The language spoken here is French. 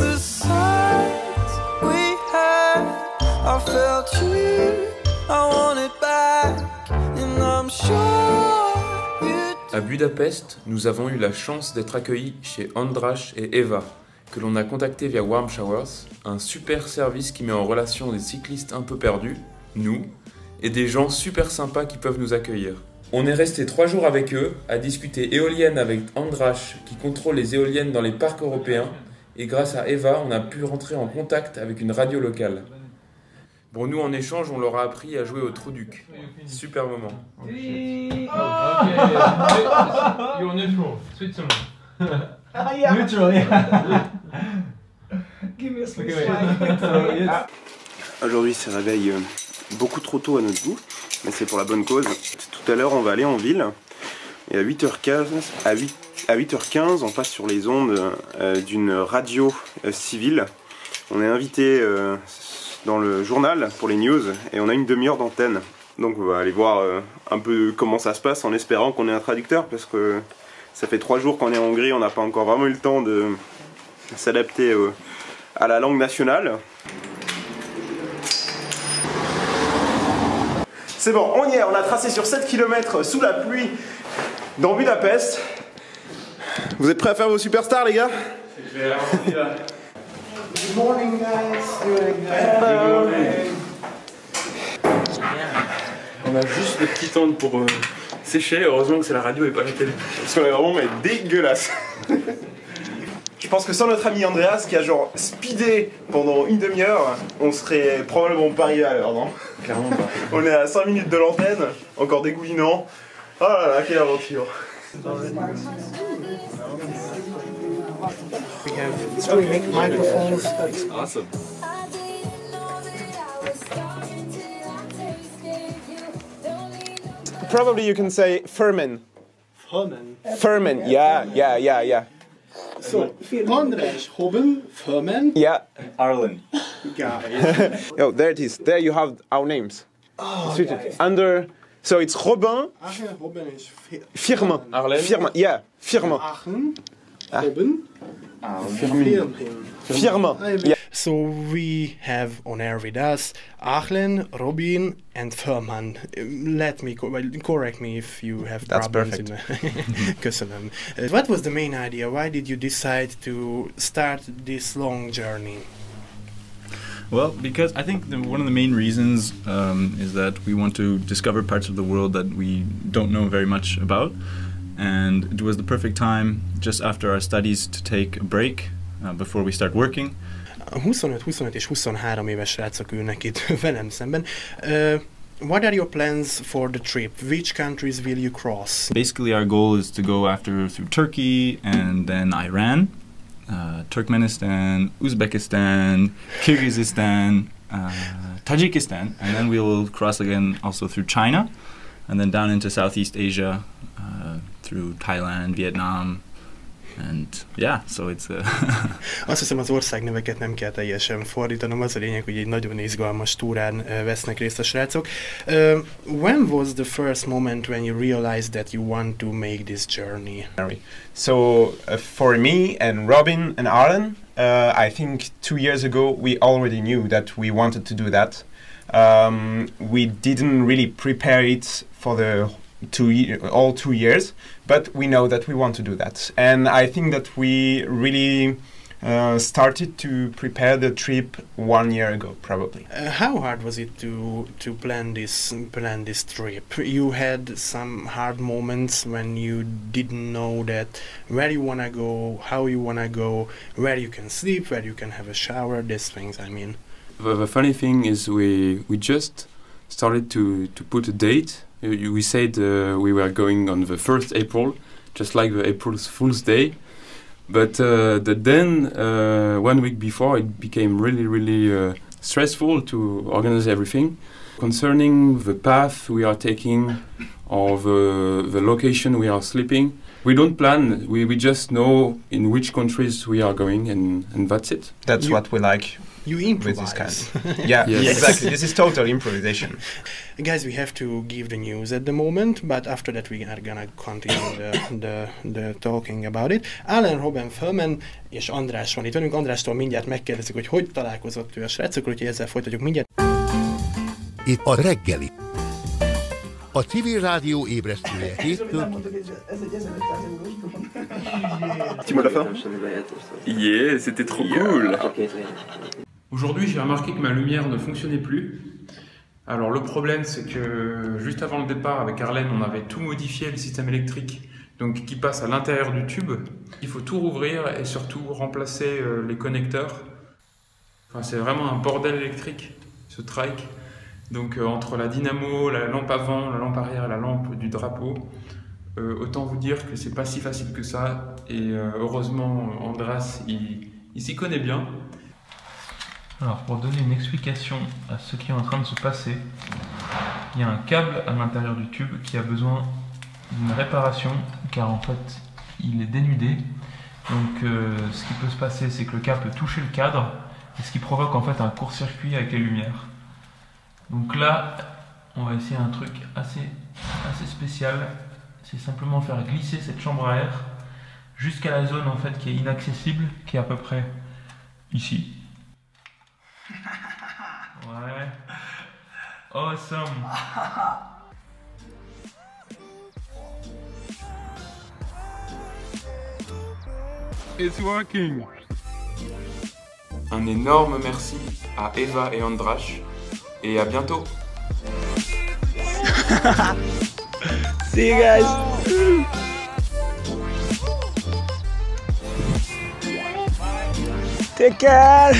the sights we had. I felt you, I want it back, and I'm sure you. À Budapest, nous avons eu la chance d'être accueillis chez András et Eva, que l'on a contacté via Warm Showers, un super service qui met en relation des cyclistes un peu perdus, nous, et des gens super sympas qui peuvent nous accueillir. On est resté 3 jours avec eux, à discuter éoliennes avec András, qui contrôle les éoliennes dans les parcs européens, et grâce à Eva, on a pu rentrer en contact avec une radio locale. Bon, nous, en échange, on leur a appris à jouer au Trou-Duc. Super moment. Okay. You're neutral. Switzerland. Yeah. Neutral, yeah. Give me a Swiss flag. Aujourd'hui, c'est réveil beaucoup trop tôt à notre goût, mais c'est pour la bonne cause. Tout à l'heure, on va aller en ville, et à 8h15, à 8h15 on passe sur les ondes d'une radio civile. On est invité dans le journal pour les news, et on a une demi-heure d'antenne. Donc on va aller voir un peu comment ça se passe, en espérant qu'on ait un traducteur, parce que ça fait 3 jours qu'on est en Hongrie, on n'a pas encore vraiment eu le temps de s'adapter à la langue nationale. C'est bon, on y est, on a tracé sur 7 km sous la pluie dans Budapest. Vous êtes prêts à faire vos superstars, les gars? C'est clair, on y va. Good morning, guys. Hello. On a juste le petit temps pour sécher, heureusement que c'est la radio et pas la télé. Parce qu'on est vraiment dégueulasse. Je pense que sans notre ami Andreas qui a genre speedé pendant une demi-heure, on serait probablement pas arrivé à l'heure, non? Clairement pas. On est à 5 minutes de l'antenne, encore dégoulinant. Oh là là, quelle aventure! We have streaming microphones. Awesome. Probably you can say Furman. Furman. Furman, yeah. So, András, Robin, Furman. Yeah. Arlen. Guys. Oh, there it is. There you have our names. Oh, Okay. Under. So it's Robin. Aachen, Robin is Firmin. Arlen. Firmin. Yeah. Firmin. Aachen, Robin. Firmin. Yeah. So we have on air with us Achlen, Robin, and Furman. Let me correct me if you have That's problems. Köszönöm. What was the main idea? Why did you decide to start this long journey? Well, because I think one of the main reasons is that we want to discover parts of the world that we don't know very much about. And it was the perfect time just after our studies to take a break before we start working. 25 és 23 éves srácok ülnek itt velem szemben. What are your plans for the trip? Which countries will you cross? Basically, our goal is to go through Turkey and then Iran, Turkmenistan, Uzbekistan, Kyrgyzstan, Tajikistan, and then we will cross again also through China, and then down into Southeast Asia, through Thailand, Vietnam, and yeah, so it's Azt hiszem, az országneveket nem kell teljesen fordítanom, az a lényeg, hogy egy nagyon izgalmas túrán vesznek részt a srácok. When was the first moment when you realized that you want to make this journey? So for me and Robin and Arlen, I think 2 years ago we already knew that we wanted to do that. We didn't really prepare it for the all 2 years, but we know that we want to do that, and I think that we really started to prepare the trip 1 year ago, probably. How hard was it to plan this trip? You had some hard moments when you didn't know that where you wanna go, how you wanna go, where you can sleep, where you can have a shower, these things. I mean, The funny thing is we just started to put a date. We said we were going on the 1st April, just like the April Fool's Day. But then 1 week before, it became really stressful to organize everything. Concerning the path we are taking or the location we are sleeping, We don't plan. We just know in which countries we are going, and that's it. That's what we like You with this improvise. kind. Yeah, Yes. exactly. This is total improvisation. Guys, we have to give the news at the moment, but after that we are gonna continue the talking about it. Alan Robben Fölmen és András van itt velünk. Andrástól mindjárt megkérdezik, hogy találkozott ő a srácokkal, úgyhogy ezzel folytatjuk mindjárt. Itt a reggeli. A civil rádió ébresztője héttől. Tu me la fais? Yeah, c'était trop cool. Aujourd'hui, j'ai remarqué que ma lumière ne fonctionnait plus. Alors le problème, c'est que juste avant le départ, avec Arlène, on avait tout modifié, le système électrique, donc qui passe à l'intérieur du tube. Il faut tout rouvrir et surtout remplacer les connecteurs. Enfin, c'est vraiment un bordel électrique, ce trike. Donc entre la dynamo, la lampe avant, la lampe arrière et la lampe du drapeau, autant vous dire que c'est pas si facile que ça. Et heureusement, Andras, il s'y connaît bien. Alors, pour donner une explication à ce qui est en train de se passer, il y a un câble à l'intérieur du tube qui a besoin d'une réparation car en fait il est dénudé. Donc ce qui peut se passer, c'est que le câble peut toucher le cadre et ce qui provoque en fait un court-circuit avec les lumières. Donc là, on va essayer un truc assez spécial. C'est simplement faire glisser cette chambre à air jusqu'à la zone en fait qui est inaccessible, qui est à peu près ici. Ouais. Awesome. It's working. Un énorme merci à Eva et Andras et à bientôt. See you guys! Take care!